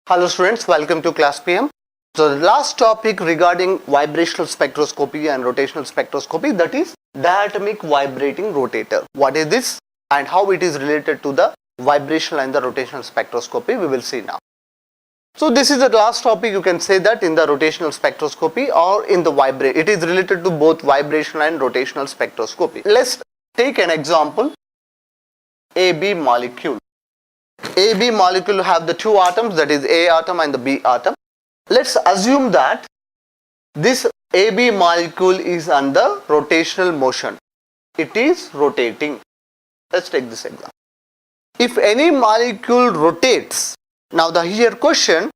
Hello students, welcome to KlassPM. So the last topic regarding vibrational spectroscopy and rotational spectroscopy, that is diatomic vibrating rotator. What is this and how it is related to the vibrational and the rotational spectroscopy, we will see now. So this is the last topic, you can say that in the rotational spectroscopy or in the it is related to both vibrational and rotational spectroscopy. Let's take an example, AB molecule. AB molecule have the two atoms, that is A atom and the B atom. Let's assume that this AB molecule is under rotational motion. It is rotating. Let's take this example. If any molecule rotates, now the here question,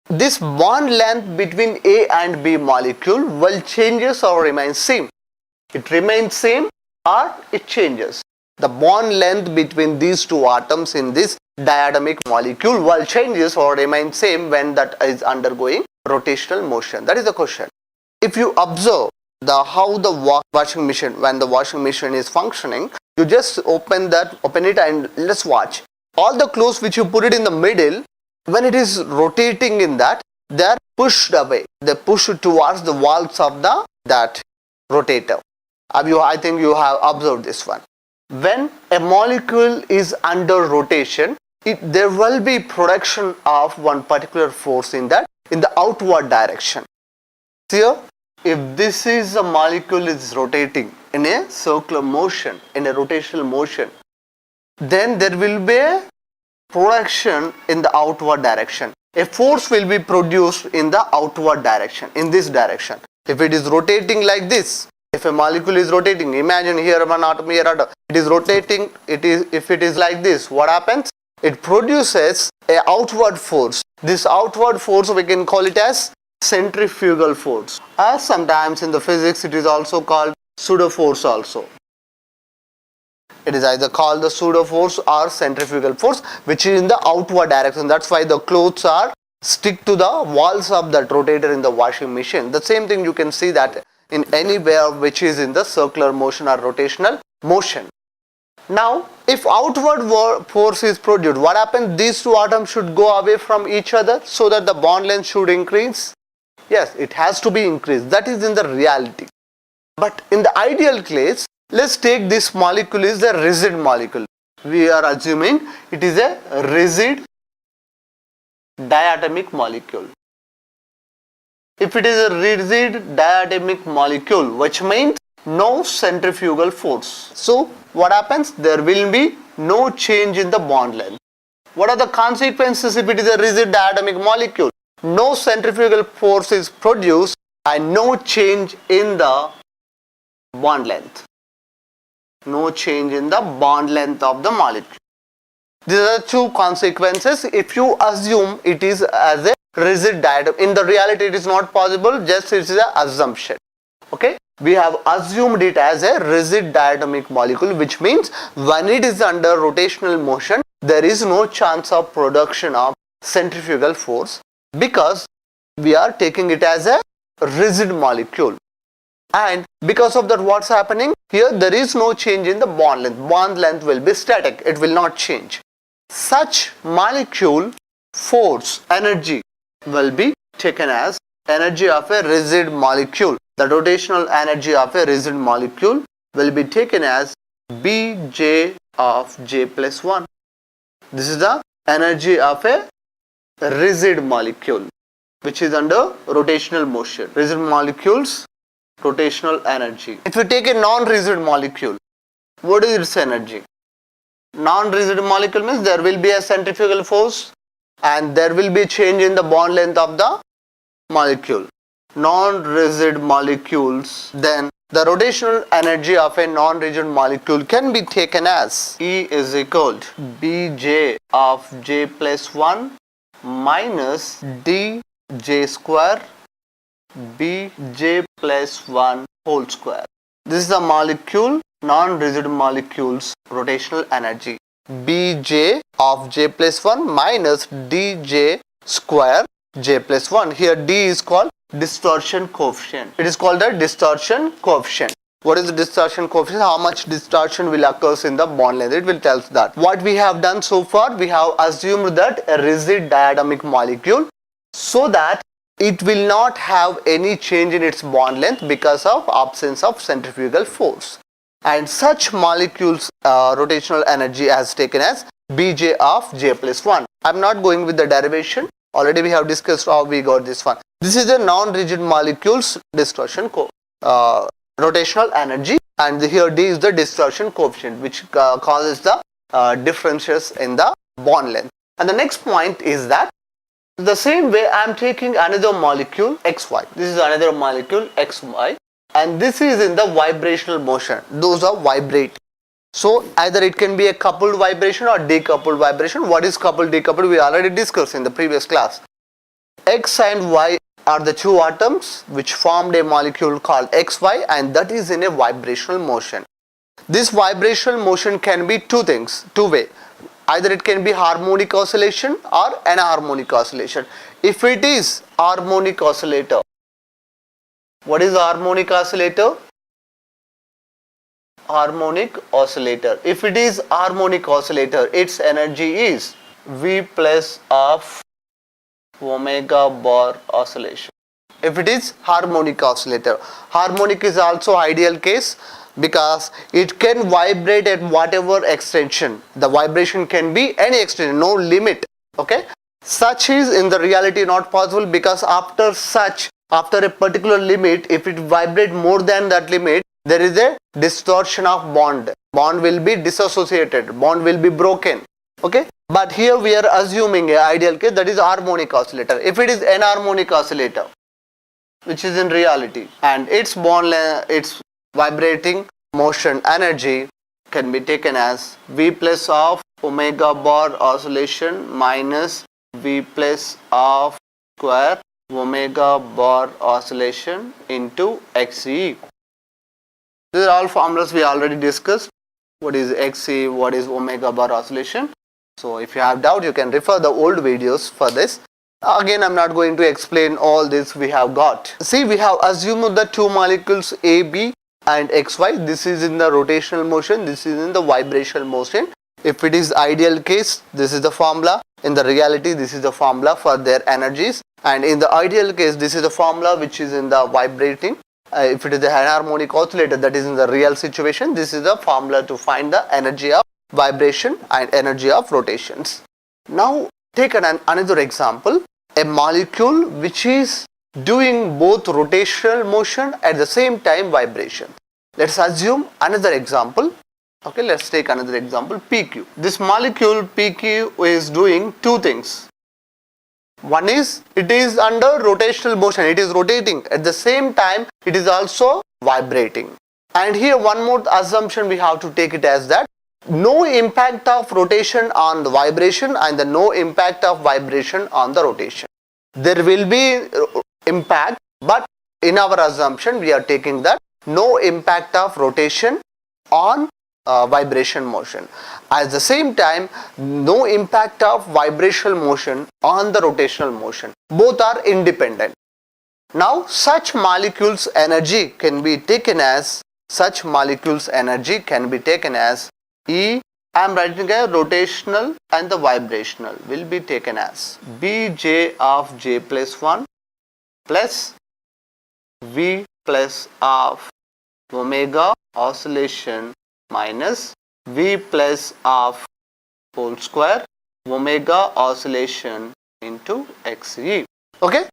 this bond length between A and B molecule will changes or remain same. It remains same or it changes. The bond length between these two atoms in this diatomic molecule will changes or remain same when that is undergoing rotational motion. That is the question. If you observe how the washing machine, when the washing machine is functioning, you just open it and let's watch. All the clothes which you put it in the middle, when it is rotating in that, they are pushed away. They push towards the walls of that rotator. I think you have observed this one. When a molecule is under rotation, there will be production of one particular force in the outward direction. Here, if this is a molecule is rotating in a circular motion, in a rotational motion, then there will be a production in the outward direction. A force will be produced in the outward direction, in this direction. If it is rotating like this, if a molecule is rotating, imagine here one atom, here atom, it is rotating, if it is like this, what happens? It produces a outward force. This outward force we can call it as centrifugal force. As sometimes in the physics it is also called pseudo force also. It is either called the pseudo force or centrifugal force, which is in the outward direction. That's why the clothes are stick to the walls of that rotator in the washing machine. The same thing you can see that in anywhere which is in the circular motion or rotational motion. Now, if outward force is produced, what happens? These two atoms should go away from each other so that the bond length should increase. Yes, it has to be increased. That is in the reality. But in the ideal case, let's take this molecule is a rigid molecule. We are assuming it is a rigid diatomic molecule. If it is a rigid diatomic molecule, which means no centrifugal force. So what happens? There will be no change in the bond length. What are the consequences if it is a rigid diatomic molecule? No centrifugal force is produced and no change in the bond length. No change in the bond length of the molecule. These are two consequences if you assume it is as a rigid diatomic. In the reality it is not possible, just it is an assumption. Okay, we have assumed it as a rigid diatomic molecule, which means when it is under rotational motion, there is no chance of production of centrifugal force because we are taking it as a rigid molecule. And because of that, what's happening? Here there is no change in the bond length. Bond length will be static, it will not change. Such molecule force energy will be taken as energy of a rigid molecule. The rotational energy of a rigid molecule will be taken as Bj of j plus 1. This is the energy of a rigid molecule which is under rotational motion. Rigid molecules, rotational energy. If you take a non-rigid molecule, what is its energy? Non-rigid molecule means there will be a centrifugal force and there will be change in the bond length of the molecule. Non-rigid molecules, then the rotational energy of a non-rigid molecule can be taken as E is equal to Bj of j plus 1 minus dj square Bj plus 1 whole square. This is the molecule, non-rigid molecules rotational energy. Bj of j plus 1 minus dj square j plus 1. Here d is called distortion coefficient. It is called the distortion coefficient. What is the distortion coefficient? How much distortion will occur in the bond length? It will tell us that. What we have done so far, we have assumed that a rigid diatomic molecule, so that it will not have any change in its bond length because of absence of centrifugal force. And such molecules rotational energy as taken as Bj of j plus 1. I am not going with the derivation. Already we have discussed how we got this one. This is a non-rigid molecule's distortion rotational energy, and here D is the distortion coefficient, which causes the differences in the bond length. And the next point is that the same way I am taking another molecule xy. This is another molecule xy, and this is in the vibrational motion. Those are vibrating. So either it can be a coupled vibration or decoupled vibration. What is coupled, decoupled? We already discussed in the previous class. X and Y are the two atoms which formed a molecule called xy, and that is in a vibrational motion. This vibrational motion can be two things, two way. Either it can be harmonic oscillation or anharmonic oscillation. If it is harmonic oscillator, what is harmonic oscillator? Harmonic oscillator. If it is harmonic oscillator, its energy is V plus of omega bar oscillation. If it is harmonic oscillator, harmonic is also ideal case because it can vibrate at whatever extension. The vibration can be any extension, no limit. Okay, such is in the reality not possible, because after a particular limit, if it vibrate more than that limit, there is a distortion of bond. Bond will be dissociated, bond will be broken. Okay, but here we are assuming a ideal case, that is harmonic oscillator. If it is anharmonic oscillator, which is in reality, and its bond its vibrating motion energy can be taken as V plus of omega bar oscillation minus V plus of square omega bar oscillation into XE. These are all formulas we already discussed. What is XE, what is omega bar oscillation. So if you have doubt, you can refer the old videos for this. Again, I am not going to explain all this we have got. See, we have assumed the two molecules AB and XY. This is in the rotational motion, this is in the vibrational motion. If it is ideal case, this is the formula. In the reality, this is the formula for their energies. And in the ideal case, this is the formula which is in the vibrating. If it is the anharmonic oscillator, that is in the real situation, this is the formula to find the energy of vibration and energy of rotations. Now take another example, a molecule which is doing both rotational motion at the same time vibration. Let's assume another example. Okay, let's take another example, PQ. This molecule PQ is doing two things. One is, it is under rotational motion, it is rotating. At the same time, it is also vibrating. And here one more assumption we have to take it as that no impact of rotation on the vibration and the no impact of vibration on the rotation. There will be impact, but in our assumption we are taking that no impact of rotation on vibration motion. At the same time, no impact of vibrational motion on the rotational motion. Both are independent. Now such molecules energy can be taken as E. I am writing a rotational and the vibrational will be taken as Bj of j plus 1 plus V plus of omega oscillation minus V plus of whole square omega oscillation into XE. Okay,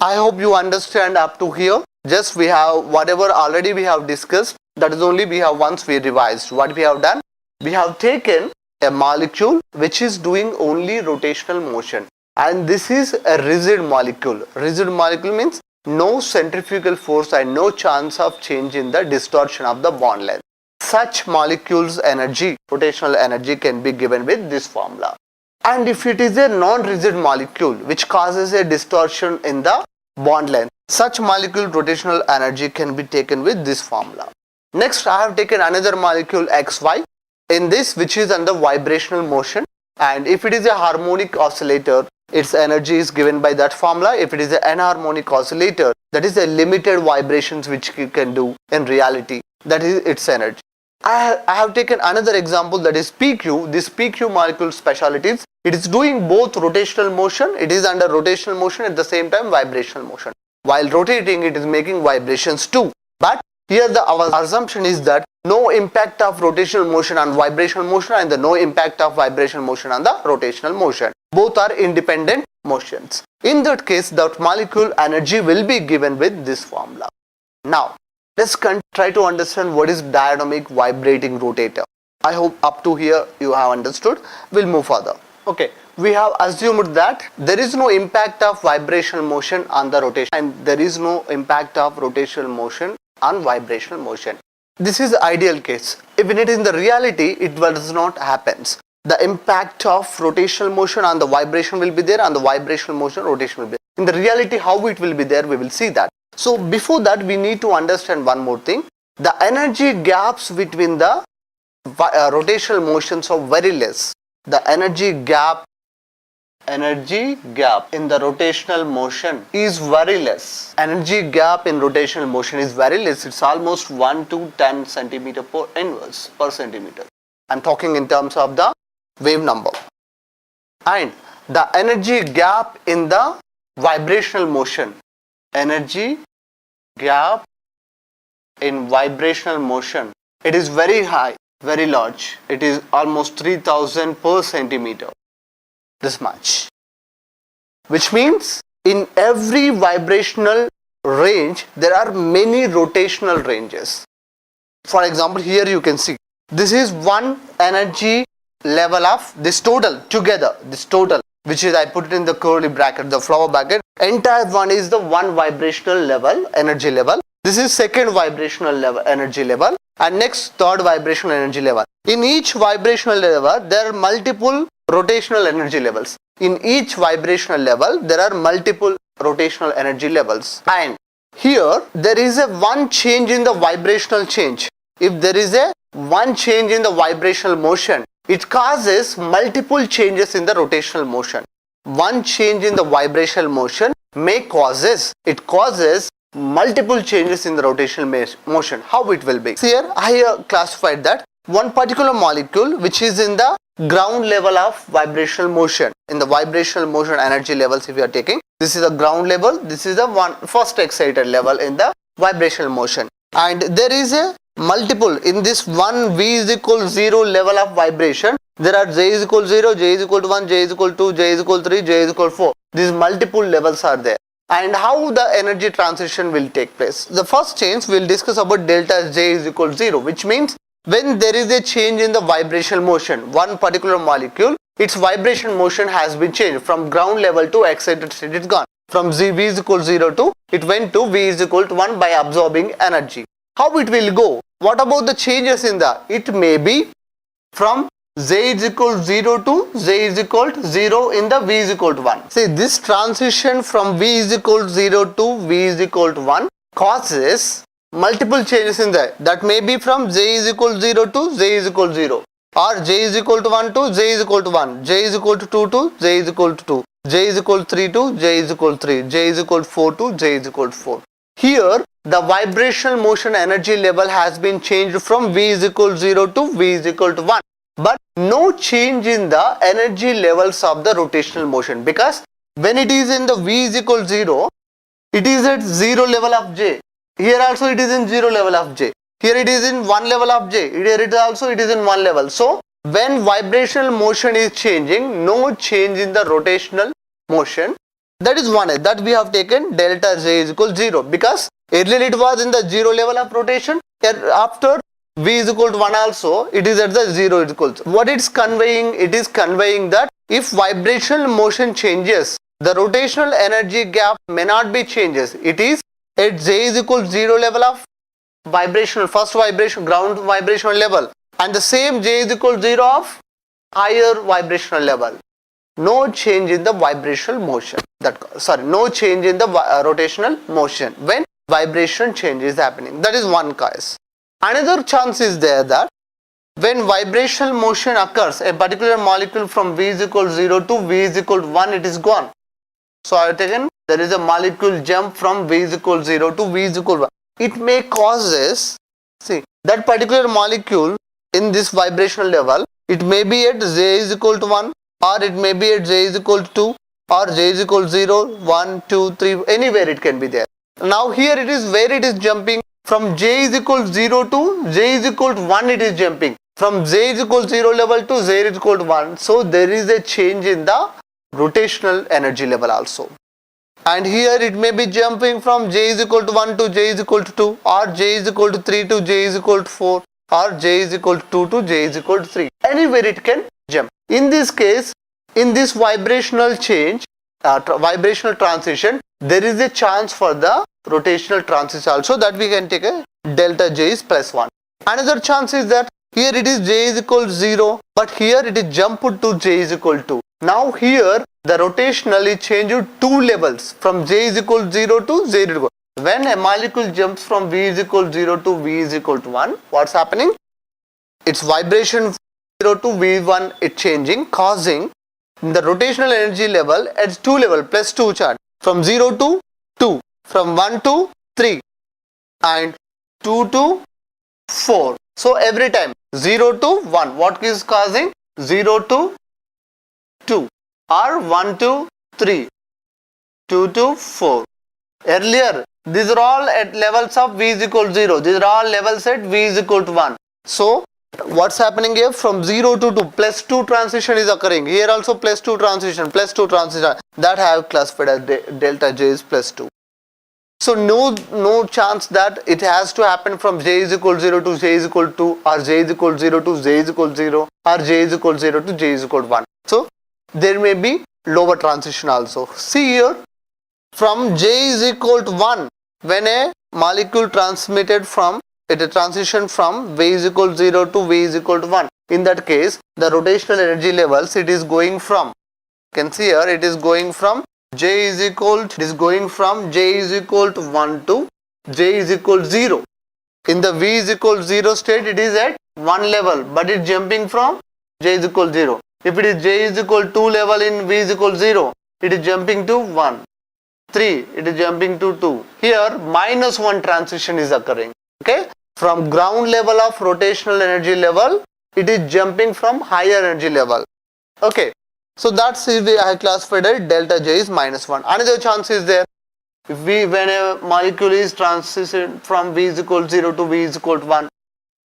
I hope you understand up to here. Just we have whatever already we have discussed, that is only we have once we revised. What we have done, we have taken a molecule which is doing only rotational motion, and this is a rigid molecule. Rigid molecule means no centrifugal force and no chance of change in the distortion of the bond length. Such molecules energy, rotational energy, can be given with this formula. And if it is a non-rigid molecule which causes a distortion in the bond length, such molecule rotational energy can be taken with this formula. Next, I have taken another molecule XY in this which is under vibrational motion, and if it is a harmonic oscillator, its energy is given by that formula. If it is an anharmonic oscillator, that is a limited vibrations which you can do in reality. that is its energy. I have taken another example, that is PQ. This PQ molecule specialities, it is doing both rotational motion, it is under rotational motion, at the same time vibrational motion. While rotating, it is making vibrations too. But here our assumption is that no impact of rotational motion on vibrational motion and the no impact of vibrational motion on the rotational motion. Both are independent motions. In that case, that molecule energy will be given with this formula. Now, let's try to understand what is diatomic vibrating rotator. I hope up to here you have understood. We'll move further. Okay, we have assumed that there is no impact of vibrational motion on the rotation and there is no impact of rotational motion on vibrational motion. This is the ideal case. Even it is in the reality, it does not happen. The impact of rotational motion on the vibration will be there, and the vibrational motion rotation will be there. In the reality, how it will be there, we will see that. So before that, we need to understand one more thing. The energy gaps between the rotational motions are very less. The energy gap in the rotational motion is very less. Energy gap in rotational motion is very less. It's almost 1 to 10 centimeter per inverse per centimeter. I'm talking in terms of the wave number. And the energy gap in the vibrational motion, energy gap in vibrational motion, it is very high, very large. It is almost 3000 per centimeter. This much. Which means in every vibrational range, there are many rotational ranges. For example, here you can see, this is one energy level of this total together, this total, which is I put it in the curly bracket, the flower bracket. Entire one is the one vibrational level, energy level. This is second vibrational level, energy level, and next third vibrational energy level. In each vibrational level, there are multiple rotational energy levels. In each vibrational level, there are multiple rotational energy levels. And here, there is a one change in the vibrational change. If there is a one change in the vibrational motion, it causes multiple changes in the rotational motion. One change in the vibrational motion causes multiple changes in the rotational motion. How it will be? So here I classified that one particular molecule which is in the ground level of vibrational motion. In the vibrational motion energy levels, if you are taking, this is the ground level, this is the first excited level in the vibrational motion. And there is a multiple in this one V is equal to 0 level of vibration. There are J is equal to 0, J is equal to 1, J is equal to 2, J is equal to 3, J is equal to 4. These multiple levels are there. And how the energy transition will take place. The first change we will discuss about delta J is equal to 0, which means when there is a change in the vibrational motion, one particular molecule, its vibration motion has been changed from ground level to excited state, it's gone. From V is equal to 0 to, it went to V is equal to 1 by absorbing energy. How it will go? What about the changes in the? It may be from J is equal to 0 to J is equal to 0 in the V is equal to 1. See, this transition from V is equal to 0 to V is equal to 1 causes multiple changes in there. That may be from J is equal to 0 to J is equal to 0, or J is equal to 1 to J is equal to 1, J is equal to 2 to J is equal to 2, J is equal to 3 to J is equal to 3, J is equal to 4 to J is equal to 4. Here the vibrational motion energy level has been changed from V is equal to 0 to V is equal to 1, but no change in the energy levels of the rotational motion, because when it is in the V is equal to 0, it is at 0 level of J. Here also it is in 0 level of J. Here it is in 1 level of J. Here it is in 1 level. So when vibrational motion is changing, no change in the rotational motion. That is one that we have taken delta J is equal to 0, because earlier it was in the 0 level of rotation. After V is equal to 1 also, it is at the 0 is equal to. What it's conveying? It is conveying that if vibrational motion changes, the rotational energy gap may not be changes. It is at J is equal to 0 level of vibrational, first vibration, ground vibrational level, and the same J is equal to 0 of higher vibrational level. No change in the vibrational motion. No change in the rotational motion when vibration change is happening. That is one case. Another chance is there that when vibrational motion occurs, a particular molecule from V is equal to 0 to V is equal to 1, it is gone. So I have taken, there is a molecule jump from V is equal to 0 to V is equal to 1. It may causes, see, that particular molecule in this vibrational level, it may be at J is equal to 1, or it may be at J is equal to 2, or J is equal to 0, 1, 2, 3, anywhere it can be there. Now here it is where it is jumping from J is equal to 0 to J is equal to 1, it is jumping. From J is equal to 0 level to J is equal to 1. So there is a change in the rotational energy level also. And here it may be jumping from J is equal to 1 to J is equal to 2, or J is equal to 3 to J is equal to 4, or J is equal to 2 to J is equal to 3. Anywhere it can jump. In this case, in this vibrational change, vibrational transition, there is a chance for the rotational transition also, that we can take a delta J is plus 1. Another chance is that here it is J is equal to 0, but here it is jumped to J is equal to. Now here the rotational is changed to 2 levels, from J is equal to 0 to J is equal. When a molecule jumps from V is equal to 0 to V is equal to 1, what's happening? Its vibration 0 to V1 is changing, causing the rotational energy level at 2 level, plus 2 charge, from 0 to 2, from 1 to 3, and 2 to 4. So every time 0 to 1, what is causing? 0 to 2, or 1 to 3, 2 to 4. Earlier, these are all at levels of V is equal to 0. These are all levels at V is equal to 1. So, what's happening here? From 0 to 2, plus 2 transition is occurring. Here also plus 2 transition, plus 2 transition. That I have classified as delta J is plus 2. So, no chance that it has to happen from J is equal to 0 to J is equal to 2, or J is equal to 0 to J is equal to 0, or J is equal to 0 to J is equal to 1. So, there may be lower transition also. See here, from J is equal to 1, when a molecule transmitted from it a transition from V is equal to 0 to V is equal to 1. In that case, the rotational energy levels, it is going from, you can see here, it is going from J is equal to 1 to J is equal to 0. In the V is equal to 0 state, it is at 1 level, but it is jumping from J is equal to 0. If it is J is equal to 2 level in V is equal to 0, it is jumping to 1. 3, it is jumping to 2. Here minus 1 transition is occurring. Okay, from ground level of rotational energy level, it is jumping from higher energy level. Okay, so that's the way I have classified it. Delta J is minus 1. Another chance is there. If when a molecule is transitioned from V is equal to 0 to V is equal to 1,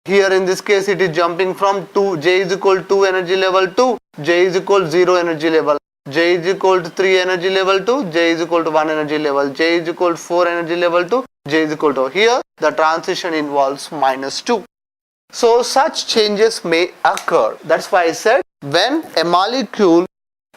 here in this case it is jumping from J is equal to 2 energy level to J is equal to 0 energy level. J is equal to 3 energy level to J is equal to 1 energy level. J is equal to 4 energy level to J is equal to. Here the transition involves minus 2. So such changes may occur. That's why I said when a molecule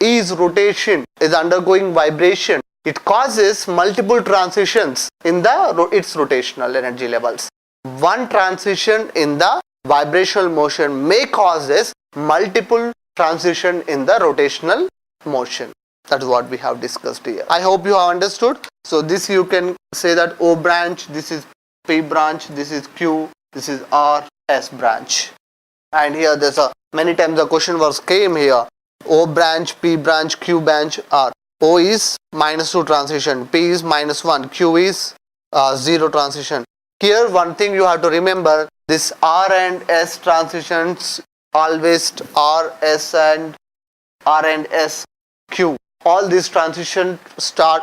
is undergoing vibration, it causes multiple transitions in its rotational energy levels. One transition in the vibrational motion may causes multiple transition in the rotational motion. That is what we have discussed here. I hope you have understood. So this you can say that O branch, this is P branch, this is Q, this is R, S branch. And here there's many times the question came here. O branch, P branch, Q branch, R. O is minus 2 transition, P is minus 1, Q is 0 transition. Here one thing you have to remember, this R and S transitions always R, S and S, Q. All these transitions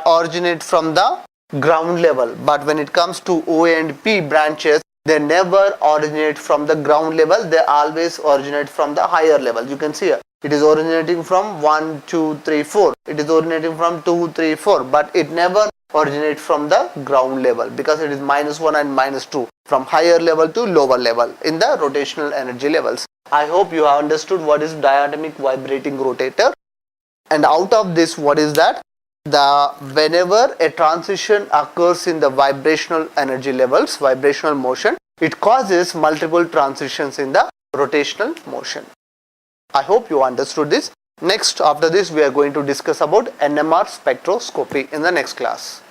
originate from the ground level, but when it comes to O and P branches, they never originate from the ground level, they always originate from the higher level. You can see here, it is originating from 1, 2, 3, 4. It is originating from 2, 3, 4, but it never originates from the ground level because it is minus 1 and minus 2, from higher level to lower level in the rotational energy levels. I hope you have understood what is diatomic vibrating rotator. And out of this, what is that? Whenever a transition occurs in the vibrational energy levels, vibrational motion, it causes multiple transitions in the rotational motion. I hope you understood this. Next, after this, we are going to discuss about NMR spectroscopy in the next class.